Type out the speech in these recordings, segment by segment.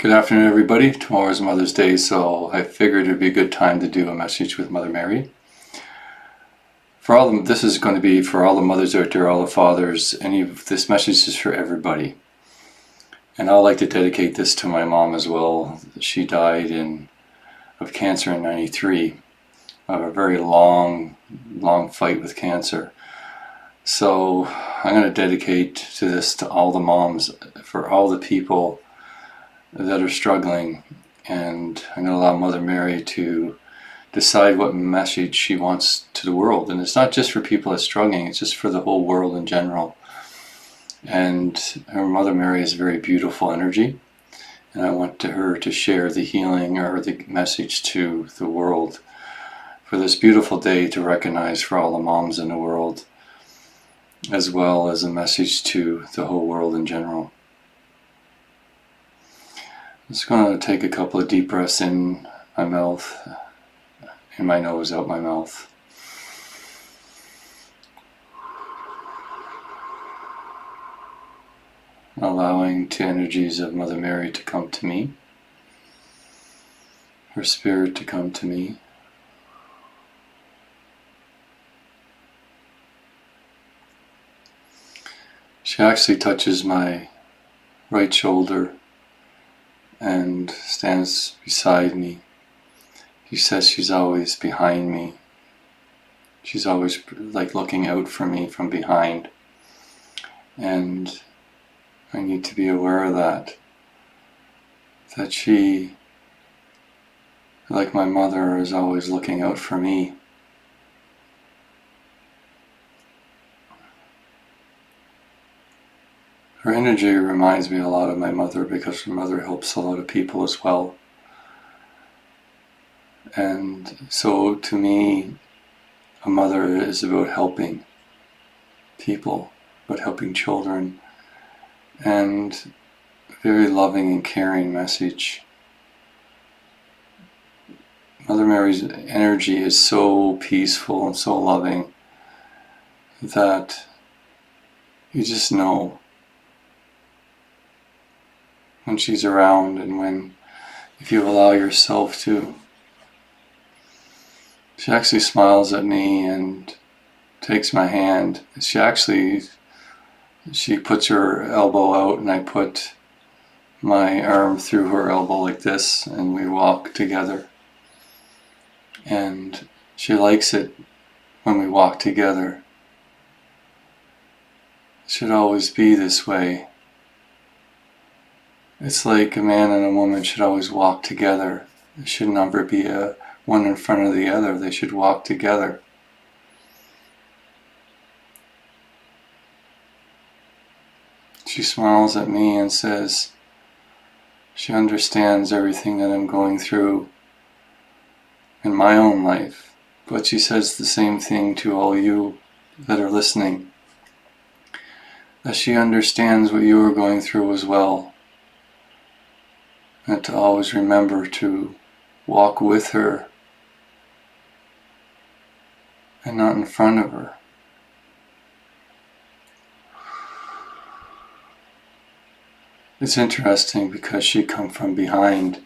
Good afternoon, everybody. Tomorrow is Mother's Day, so I figured it'd be a good time to do a message with Mother Mary. This is going to be for all the mothers out there, all the fathers. This message is for everybody. And I'd like to dedicate this to my mom as well. She died of cancer in '93, of a very long fight with cancer. So I'm going to dedicate this to all the moms, for all the people that are struggling, and I'm going to allow Mother Mary to decide what message she wants to the world. And it's not just for people that's struggling, it's just for the whole world in general. And her Mother Mary is a very beautiful energy, and I want her to share the healing or the message to the world for this beautiful day, to recognize for all the moms in the world, as well as a message to the whole world in general. I'm just going to take a couple of deep breaths in my mouth, in my nose, out my mouth. Allowing the energies of Mother Mary to come to me, her spirit to come to me. She actually touches my right shoulder and stands beside me. She says she's always behind me. She's always like looking out for me from behind. And I need to be aware of that. That she, like my mother, is always looking out for me. Her energy reminds me a lot of my mother, because her mother helps a lot of people as well. And so to me, a mother is about helping people, about helping children, and a very loving and caring message. Mother Mary's energy is so peaceful and so loving that you just know when she's around, and if you allow yourself to. She actually smiles at me and takes my hand. She puts her elbow out, and I put my arm through her elbow like this, and we walk together. And she likes it when we walk together. It should always be this way. It's like a man and a woman should always walk together. There should never be one in front of the other. They should walk together. She smiles at me and says she understands everything that I'm going through in my own life. But she says the same thing to all you that are listening, that she understands what you are going through as well. And to always remember to walk with her and not in front of her. It's interesting because she come from behind,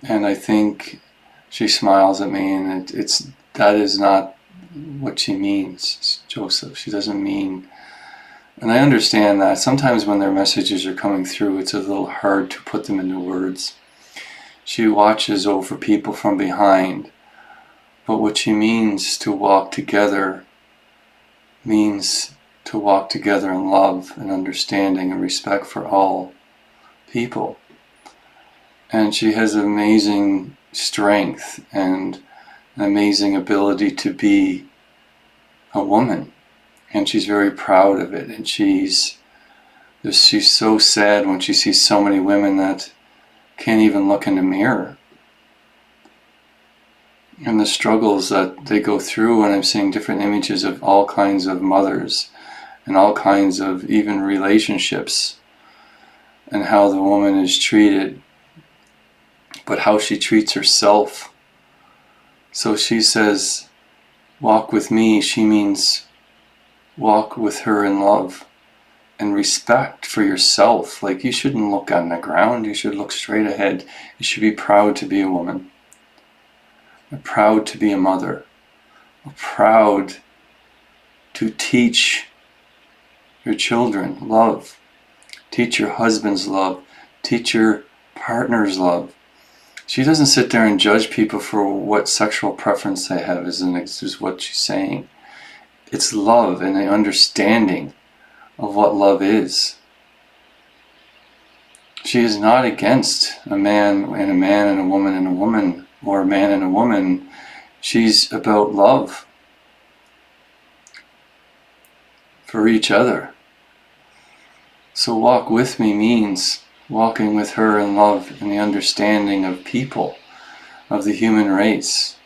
and I think she smiles at me, and that is not what she means, Joseph. She doesn't mean. And I understand that sometimes when their messages are coming through, it's a little hard to put them into words. She watches over people from behind, but what she means to walk together means to walk together in love and understanding and respect for all people. And she has amazing strength and an amazing ability to be a woman. And she's very proud of it, and she's so sad when she sees so many women that can't even look in the mirror. And the struggles that they go through, and I'm seeing different images of all kinds of mothers and all kinds of even relationships, and how the woman is treated, but how she treats herself. So she says, walk with me. She means walk with her in love and respect for yourself. Like, you shouldn't look on the ground, you should look straight ahead. You should be proud to be a woman, proud to be a mother, proud to teach your children love, teach your husband's love, teach your partner's love. She doesn't sit there and judge people for what sexual preference they have, is what she's saying. It's love and the understanding of what love is. She is not against a man and a man and a woman and a woman, or a man and a woman. She's about love for each other. So walk with me means walking with her in love and the understanding of people, of the human race.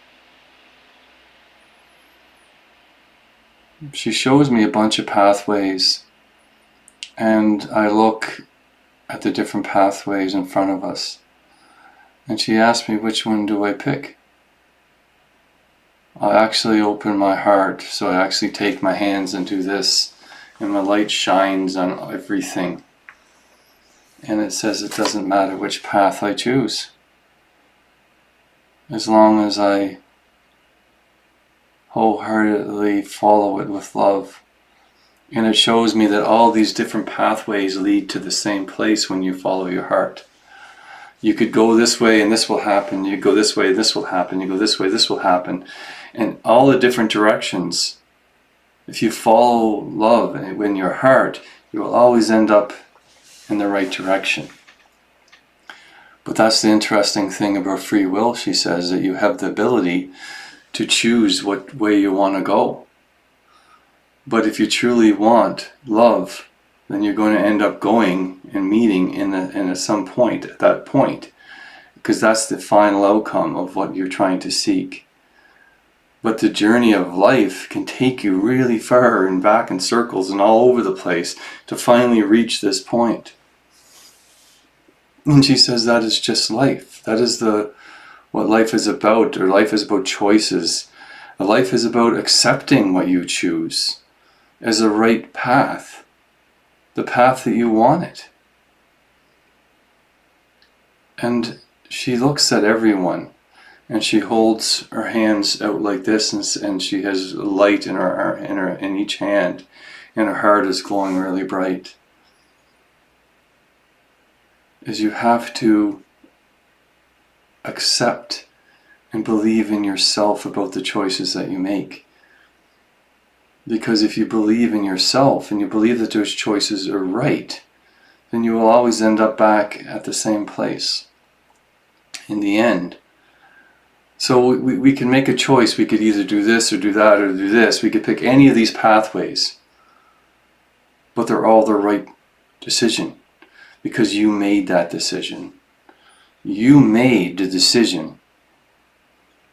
She shows me a bunch of pathways, and I look at the different pathways in front of us, and she asked me, which one do I pick? I actually open my heart, so I actually take my hands and do this, and the light shines on everything. And it says it doesn't matter which path I choose, as long as I wholeheartedly follow it with love. And it shows me that all these different pathways lead to the same place when you follow your heart. You could go this way and this will happen. You go this way, this will happen. You go this way, this will happen. And all the different directions, if you follow love in your heart, you will always end up in the right direction. But that's the interesting thing about free will, she says, that you have the ability to choose what way you want to go. But if you truly want love, then you're going to end up going and meeting in at some point, at that point, because that's the final outcome of what you're trying to seek. But the journey of life can take you really far and back in circles and all over the place to finally reach this point. And she says that is just life. That is what life is about, or life is about choices. Life is about accepting what you choose as the right path, the path that you want it. And she looks at everyone, and she holds her hands out like this, and she has light in each hand, and her heart is glowing really bright. Is you have to accept and believe in yourself about the choices that you make. Because if you believe in yourself and you believe that those choices are right, then you will always end up back at the same place in the end. So we can make a choice. We could either do this or do that or do this. We could pick any of these pathways, but they're all the right decision because you made that decision. You made the decision.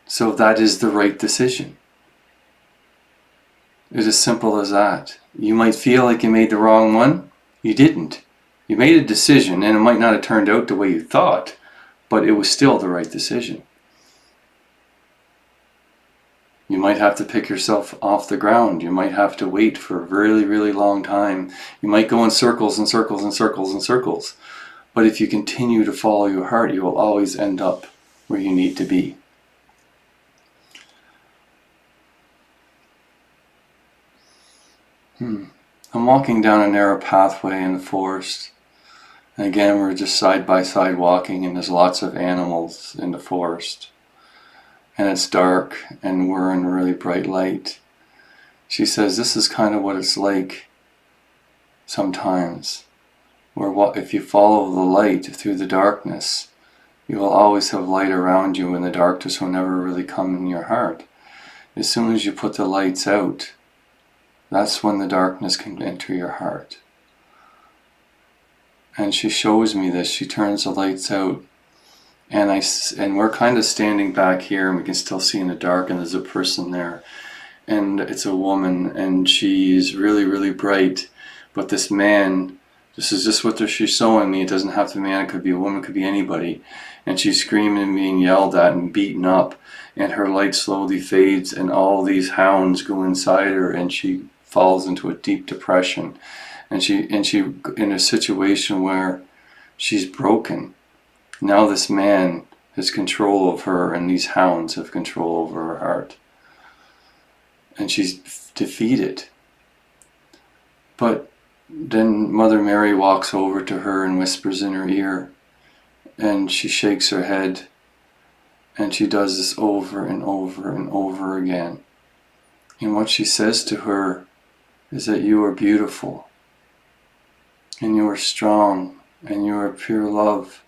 So that is the right decision. It's as simple as that. You might feel like you made the wrong one. You didn't. You made a decision, and it might not have turned out the way you thought, but it was still the right decision. You might have to pick yourself off the ground. You might have to wait for a really, really long time. You might go in circles and circles and circles and circles. But if you continue to follow your heart, you will always end up where you need to be. I'm walking down a narrow pathway in the forest. And again, we're just side by side walking, and there's lots of animals in the forest. And it's dark, and we're in really bright light. She says this is kind of what it's like sometimes, where if you follow the light through the darkness, you will always have light around you, and the darkness will never really come in your heart. As soon as you put the lights out, that's when the darkness can enter your heart. And she shows me this. She turns the lights out, and we're kind of standing back here, and we can still see in the dark, and there's a person there, and it's a woman, and she's really, really bright. But this man, this is just what she's showing me. It doesn't have to be a man. It could be a woman. It could be anybody. And she's screaming and being yelled at and beaten up, and her light slowly fades, and all these hounds go inside her, and she falls into a deep depression. and she in a situation where she's broken. Now this man has control of her, and these hounds have control over her heart, and she's defeated. But then Mother Mary walks over to her and whispers in her ear, and she shakes her head, and she does this over and over and over again. And what she says to her is that you are beautiful, and you are strong, and you are pure love.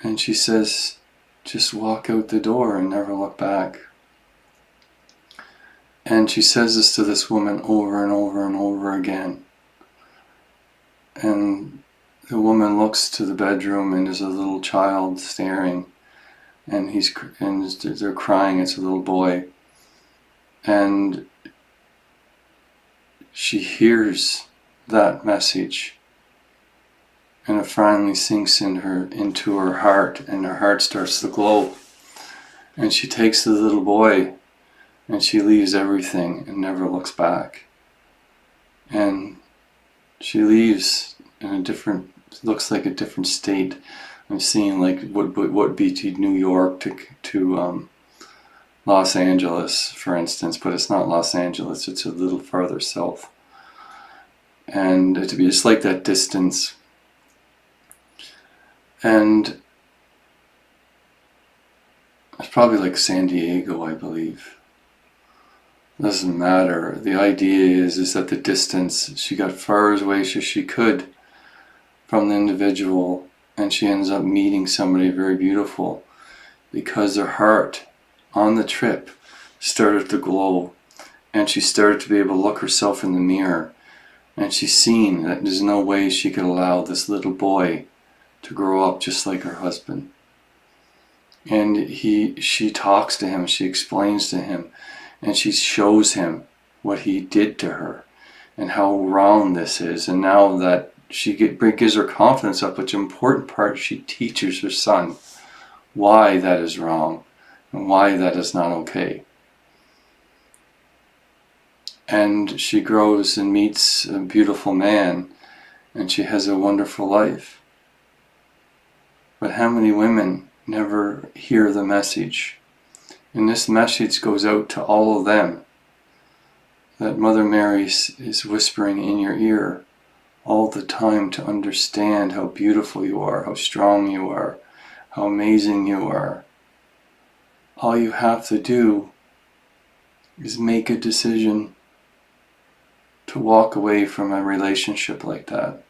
And she says, just walk out the door and never look back. And she says this to this woman over and over and over again. And the woman looks to the bedroom, and there's a little child staring, and they're crying. It's a little boy. And she hears that message, and it finally sinks into her heart, and her heart starts to glow. And she takes the little boy, and she leaves everything and never looks back. And she leaves in looks like a different state. I'm seeing like what would be to New York to Los Angeles, for instance, but it's not Los Angeles, it's a little farther south. And to be just like that distance. And it's probably like San Diego, I believe. Doesn't matter. The idea is that the distance, she got far away as she could from the individual, and she ends up meeting somebody very beautiful because her heart on the trip started to glow, and she started to be able to look herself in the mirror, and she's seen that there's no way she could allow this little boy to grow up just like her husband. And she talks to him, she explains to him, and she shows him what he did to her and how wrong this is. And now that she gives her confidence up, which important part, she teaches her son why that is wrong and why that is not okay. And she grows and meets a beautiful man, and she has a wonderful life. But how many women never hear the message? And this message goes out to all of them, that Mother Mary is whispering in your ear all the time to understand how beautiful you are, how strong you are, how amazing you are. All you have to do is make a decision to walk away from a relationship like that.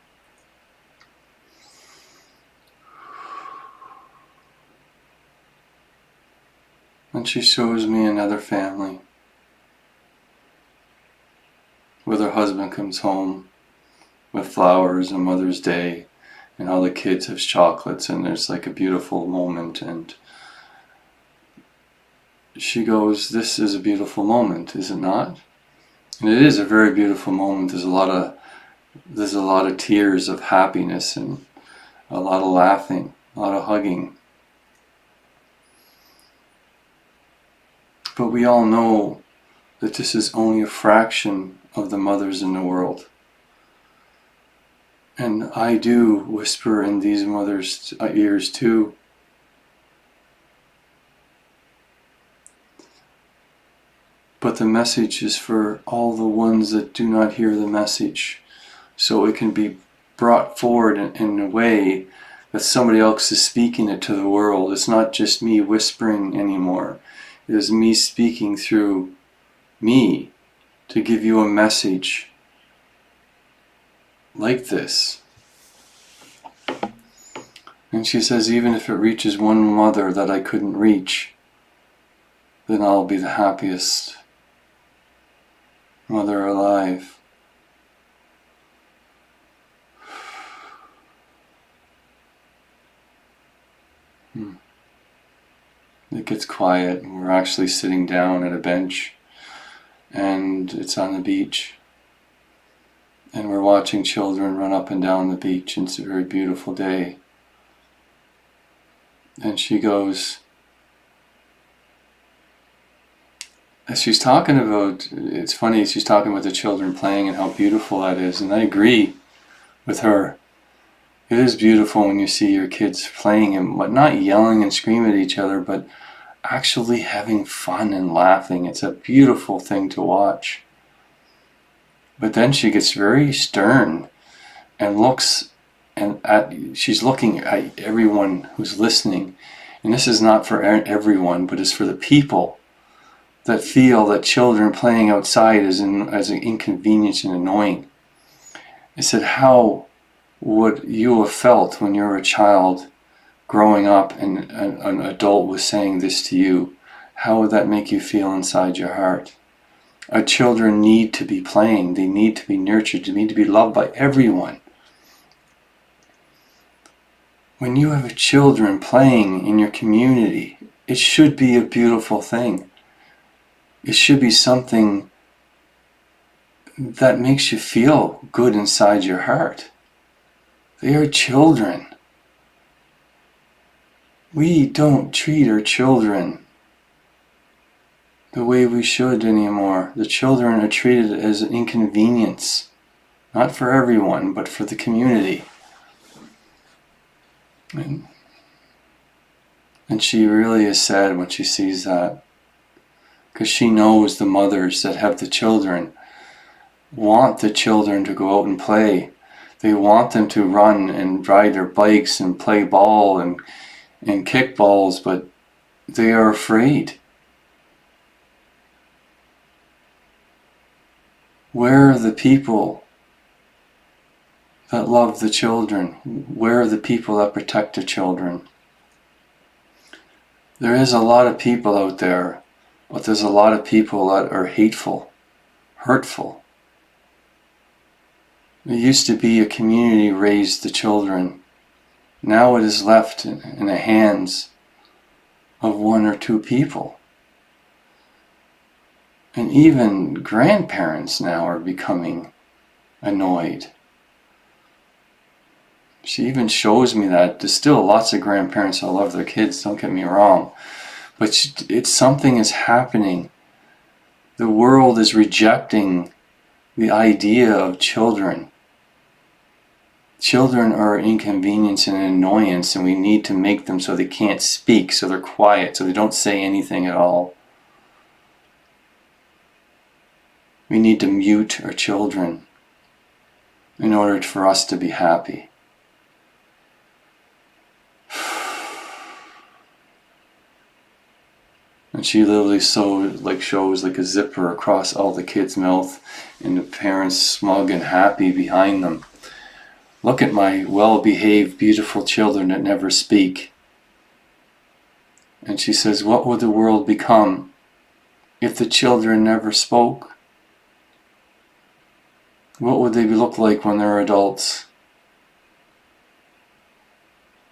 And she shows me another family where their husband comes home with flowers on Mother's Day, and all the kids have chocolates, and there's like a beautiful moment, and she goes, this is a beautiful moment, is it not? And it is a very beautiful moment. There's a lot of tears of happiness, and a lot of laughing, a lot of hugging. But we all know that this is only a fraction of the mothers in the world. And I do whisper in these mothers' ears too. But the message is for all the ones that do not hear the message. So it can be brought forward in a way that somebody else is speaking it to the world. It's not just me whispering anymore. It is me speaking through me to give you a message like this. And she says, even if it reaches one mother that I couldn't reach, then I'll be the happiest mother alive. It gets quiet, and we're actually sitting down at a bench, and it's on the beach, and we're watching children run up and down the beach, and it's a very beautiful day. And she goes, she's talking about, it's funny, she's talking about the children playing and how beautiful that is, and I agree with her. It is beautiful when you see your kids playing and not yelling and screaming at each other, but actually having fun and laughing. It's a beautiful thing to watch. But then she gets very stern and looks, and she's looking at everyone who's listening. And this is not for everyone, but it's for the people that feel that children playing outside is as an inconvenience and annoying. I said, how would you have felt when you were a child growing up and an adult was saying this to you? How would that make you feel inside your heart? Our children need to be playing. They need to be nurtured. They need to be loved by everyone. When you have children playing in your community, it should be a beautiful thing. It should be something that makes you feel good inside your heart. They are children. We don't treat our children the way we should anymore. The children are treated as an inconvenience, not for everyone, but for the community. And she really is sad when she sees that, because she knows the mothers that have the children want the children to go out and play. They want them to run and ride their bikes and play ball and kick balls, but they are afraid. Where are the people that love the children? Where are the people that protect the children? There is a lot of people out there, but there's a lot of people that are hateful, hurtful. It used to be a community raised the children. Now it is left in the hands of one or two people. And even grandparents now are becoming annoyed. She even shows me that there's still lots of grandparents that love their kids, don't get me wrong. But it's something is happening. The world is rejecting the idea of children. Children are an inconvenience and an annoyance, and we need to make them so they can't speak, so they're quiet, so they don't say anything at all. We need to mute our children in order for us to be happy. And she literally shows like a zipper across all the kids' mouth, and the parents smug and happy behind them. Look at my well-behaved, beautiful children that never speak. And she says, what would the world become if the children never spoke? What would they look like when they're adults?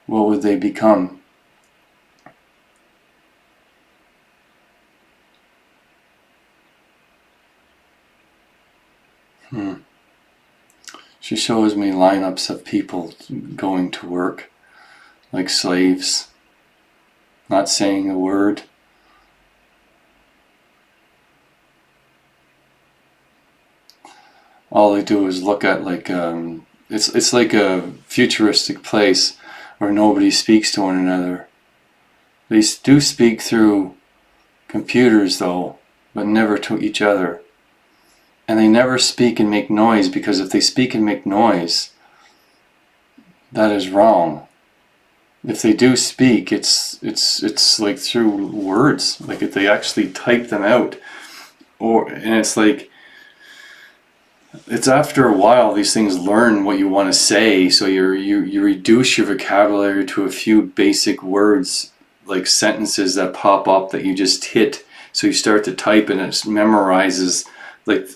What would they become? She shows me lineups of people going to work like slaves, not saying a word. All they do is look at it's like a futuristic place where nobody speaks to one another. They do speak through computers though, but never to each other. And they never speak and make noise, because if they speak and make noise, that is wrong. If they do speak, it's like through words, like if they actually type them out, and it's like, it's after a while these things learn what you want to say, so you reduce your vocabulary to a few basic words, like sentences that pop up that you just hit, so you start to type and it memorizes like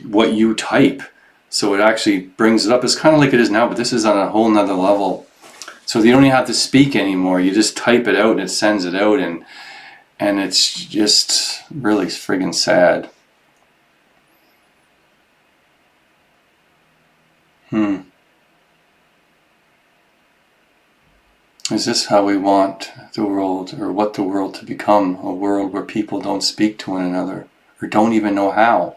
what you type, so it actually brings it up. It's kind of like it is now, but this is on a whole nother level. So you don't even have to speak anymore, you just type it out and it sends it out, and it's just really friggin' sad. Is this how we want the world, or what the world to become? A world where people don't speak to one another, or don't even know how?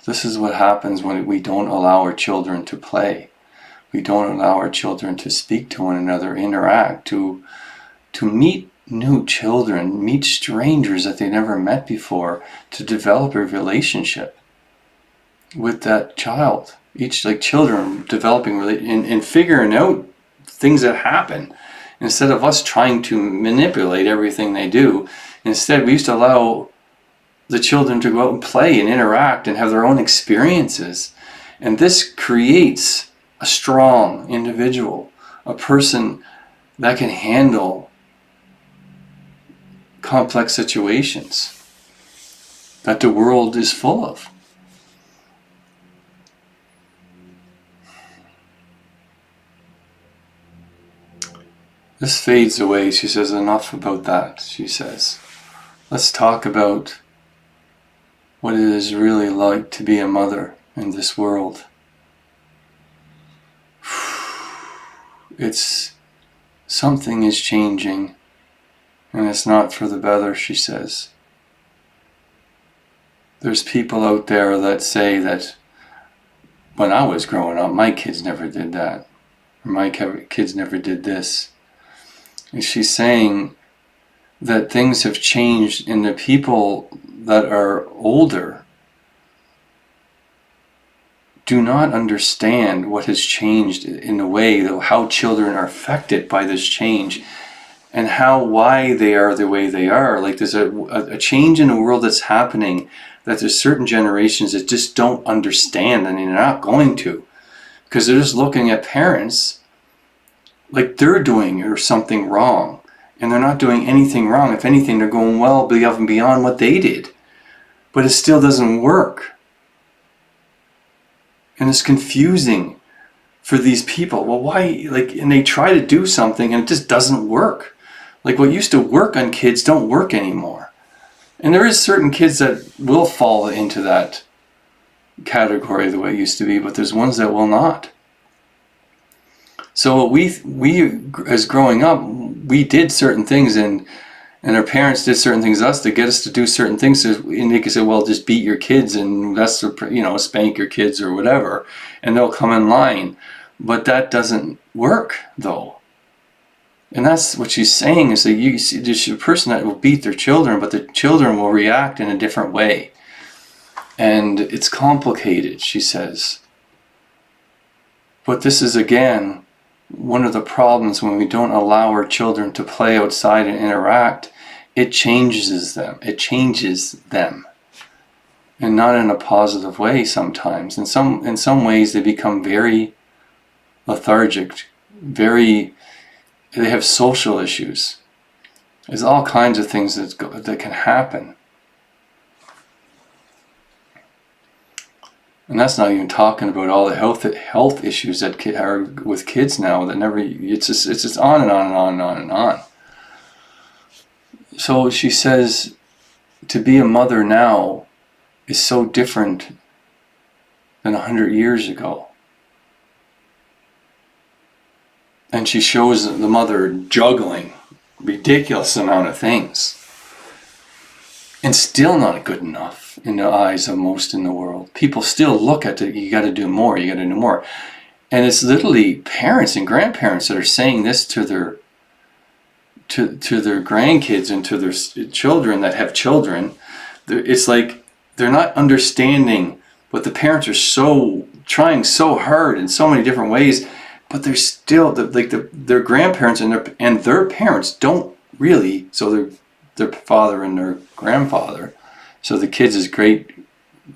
This is what happens when we don't allow our children to play. We don't allow our children to speak to one another, interact, to meet new children, meet strangers that they never met before, to develop a relationship with that child. Each, like children developing and figuring out things that happen. Instead of us trying to manipulate everything they do, instead we used to allow the children to go out and play and interact and have their own experiences. And this creates a strong individual, a person that can handle complex situations that the world is full of. This fades away. She says, enough about that, she says. Let's talk about what it is really like to be a mother in this world. Something is changing, and it's not for the better, she says. There's people out there that say that when I was growing up, my kids never did that, or my kids never did this. And she's saying that things have changed, and the people that are older do not understand what has changed in the way, how children are affected by this change, and why they are the way they are. Like there's a change in the world that's happening, that there's certain generations that just don't understand, and they're not going to, because they're just looking at parents like they're doing something wrong, and they're not doing anything wrong. If anything, they're going well above and beyond what they did, but it still doesn't work. And it's confusing for these people. Well, why? Like, and they try to do something and it just doesn't work. Like what used to work on kids don't work anymore. And there is certain kids that will fall into that category the way it used to be, but there's ones that will not. So we as growing up, we did certain things, and our parents did certain things to us to get us to do certain things. And they could say, well, just beat your kids, and that's, spank your kids or whatever, and they'll come in line. But that doesn't work, though. And that's what she's saying, is that you see there's a person that will beat their children, but the children will react in a different way. And it's complicated, she says. But this is, again, one of the problems when we don't allow our children to play outside and interact. It changes them. It changes them. And not in a positive way sometimes. In some ways they become very lethargic, they have social issues. There's all kinds of things that can happen. And that's not even talking about all the health issues that are with kids now that never. It's just on and on and on and on and on. So she says, to be a mother now is so different than 100 years ago. And she shows the mother juggling ridiculous amount of things. And still not good enough in the eyes of most in the world. People still look at it, you got to do more, you got to do more. And it's literally parents and grandparents that are saying this to their grandkids and to their children that have children. It's like they're not understanding, but the parents are trying so hard in so many different ways, but they're still, their grandparents and their parents don't really, so their father and their grandfather. So the kids is great,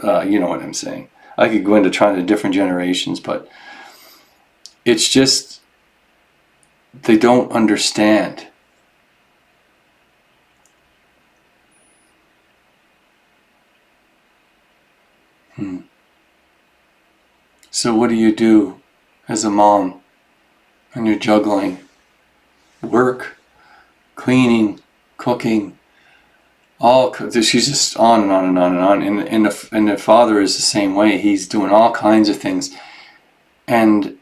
you know what I'm saying. I could go into trying to different generations, but it's just, they don't understand. So what do you do as a mom when you're juggling work, cleaning, cooking, she's just on and on and on and on. And the father is the same way. He's doing all kinds of things. And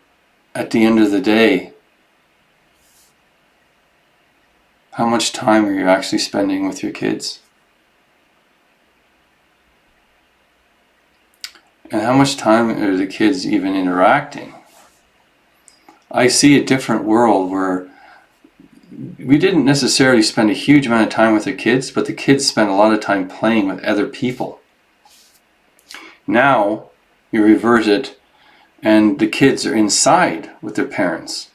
at the end of the day, how much time are you actually spending with your kids? And how much time are the kids even interacting? I see a different world where we didn't necessarily spend a huge amount of time with the kids, but the kids spent a lot of time playing with other people. Now, you reverse it, and the kids are inside with their parents.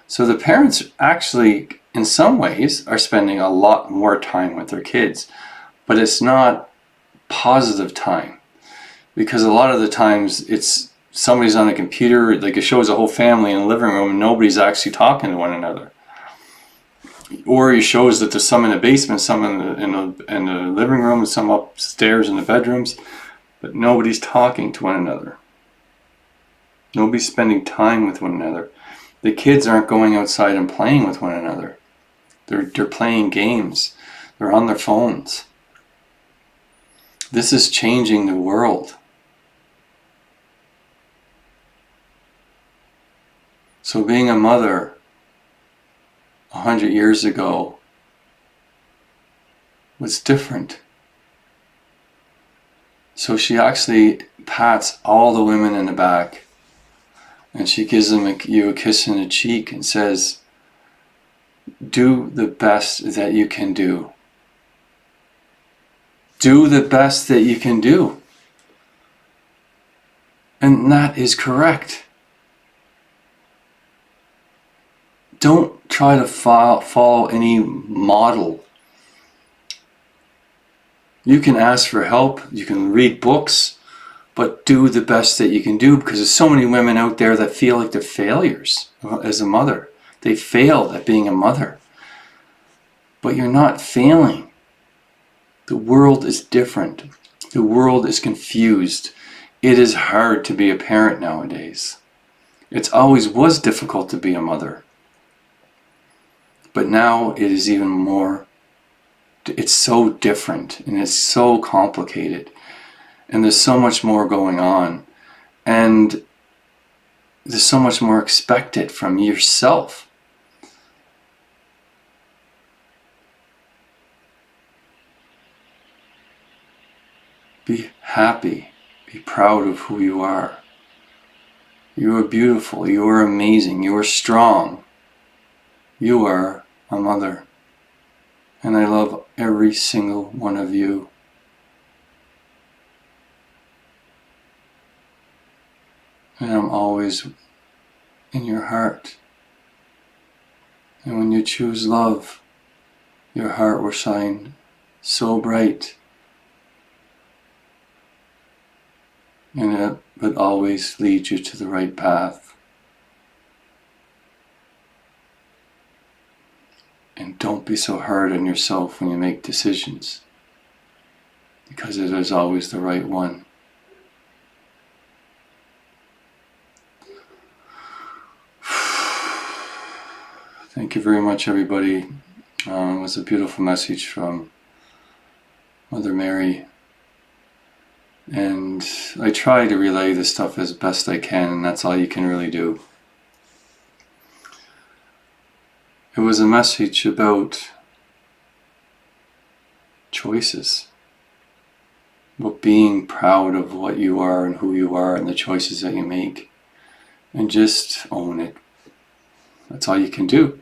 So the parents actually, in some ways, are spending a lot more time with their kids, but it's not positive time, because a lot of the times it's somebody's on a computer, like it shows a whole family in the living room and nobody's actually talking to one another. Or it shows that there's some in the basement, some in the living room, and some upstairs in the bedrooms, but nobody's talking to one another. Nobody's spending time with one another. The kids aren't going outside and playing with one another. They're playing games. They're on their phones. This is changing the world. So being a mother 100 years ago was different. So she actually pats all the women in the back, and she gives you a kiss in the cheek and says, do the best that you can do. Do the best that you can do. And that is correct. Don't try to follow any model. You can ask for help, you can read books, but do the best that you can do, because there's so many women out there that feel like they're failures as a mother. They failed at being a mother. But you're not failing. The world is different. The world is confused. It is hard to be a parent nowadays. It always was difficult to be a mother. But now it is even more, it's so different and it's so complicated. And there's so much more going on. And there's so much more expected from yourself. Be happy. Be proud of who you are. You are beautiful. You are amazing. You are strong. You are a mother. And I love every single one of you. And I'm always in your heart. And when you choose love, your heart will shine so bright. And it would always lead you to the right path. And don't be so hard on yourself when you make decisions, because it is always the right one. Thank you very much, everybody. It was a beautiful message from Mother Mary. And I try to relay this stuff as best I can, and that's all you can really do. It was a message about choices, about being proud of what you are and who you are and the choices that you make, and just own it. That's all you can do.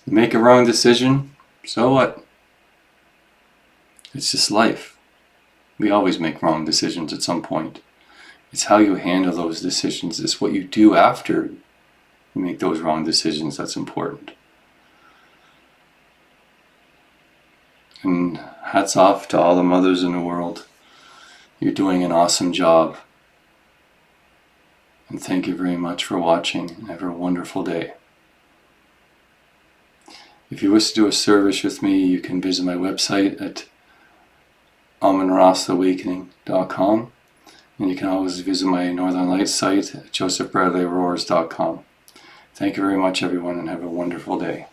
You make a wrong decision, so what? It's just life. We always make wrong decisions at some point. It's how you handle those decisions. It's what you do after you make those wrong decisions that's important. And hats off to all the mothers in the world. You're doing an awesome job. And thank you very much for watching, and have a wonderful day. If you wish to do a service with me, you can visit my website at awakening.com, and you can always visit my Northern Lights site at josephbradleyroars.com. Thank you very much, everyone, and have a wonderful day.